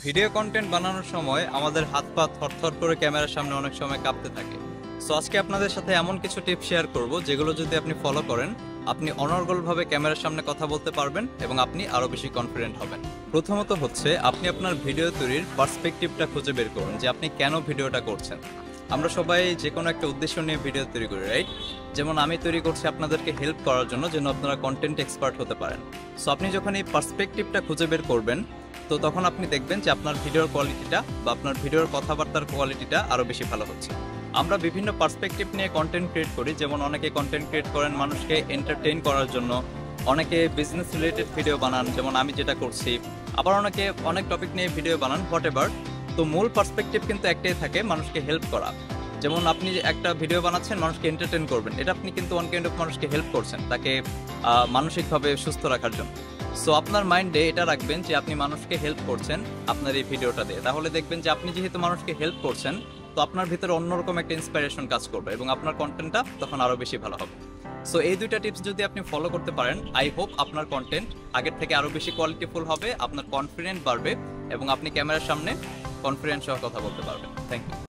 Video content বানানোর সময় আমাদের হাত পা থরথর করে ক্যামেরার সামনে অনেক সময় কাঁপতে থাকে। সো আজকে আপনাদের সাথে এমন কিছু টিপস শেয়ার করব যেগুলো যদি আপনি ফলো করেন আপনি অনর্গলভাবে ক্যামেরার সামনে কথা বলতে পারবেন এবং আপনি আরো বেশি কনফিডেন্ট হবেন। প্রথমত হচ্ছে আপনি আপনার ভিডিও তৈরির পার্সপেক্টিভটা খুঁজে বের করুন যে আপনি কেন ভিডিওটা করছেন। আমরা সবাই যে কোনো একটা উদ্দেশ্য নিয়ে ভিডিও তৈরি করি, রাইট? যেমন আমি তৈরি করছি আপনাদেরকে হেল্প করার জন্য যেন আপনারা কন্টেন্ট এক্সপার্ট হতে পারেন। সো আপনি যখন এই পার্সপেক্টিভটা খুঁজে বের করবেন তো তখন আপনি দেখবেন যে আপনার ভিডিওর কোয়ালিটিটা বা আপনার ভিডিওর কথাবার্তার কোয়ালিটিটা আরো বেশি ভালো হচ্ছে। আমরা বিভিন্ন পার্সপেক্টিভ নিয়ে কন্টেন্ট ক্রিয়েট করি, যেমন অনেকে কন্টেন্ট ক্রিয়েট করেন মানুষকে এন্টারটেইন করার জন্য, অনেকে বিজনেস রিলেটেড ভিডিও বানান যেমন আমি যেটা করছি, আবার অনেকে অনেক টপিক নিয়ে ভিডিও বানান, হোয়াট এভার। তো মূল পার্সপেক্টিভ কিন্তু একটাই থাকে, মানুষকে হেল্প করা। যেমন আপনি একটা ভিডিও বানাচ্ছেন মানুষকে এন্টারটেইন করবেন, এটা আপনি কিন্তু ওয়ান কাইন্ড অফ মানুষকে হেল্প করছেন তাকে মানসিকভাবে সুস্থ রাখার জন্য। সো আপনার মাইন্ডে এটা রাখবেন যে আপনি মানুষকে হেল্প করছেন আপনার এই ভিডিওটা দিয়ে, তাহলে দেখবেন যে আপনি যেহেতু মানুষকে হেল্প করছেন তো আপনার ভিতরে অন্যরকম একটা ইন্সপিরেশন কাজ করবে এবং আপনার কন্টেন্টটা তখন আরো বেশি ভালো হবে। সো এই দুইটা টিপস যদি আপনি ফলো করতে পারেন, আই হোপ আপনার কন্টেন্ট আগের থেকে আরো বেশি কোয়ালিটিফুল হবে, আপনার কনফিডেন্ট বাড়বে এবং আপনি ক্যামেরার সামনে কনফিডেন্স সহ কথা বলতে পারবেন। Thank you.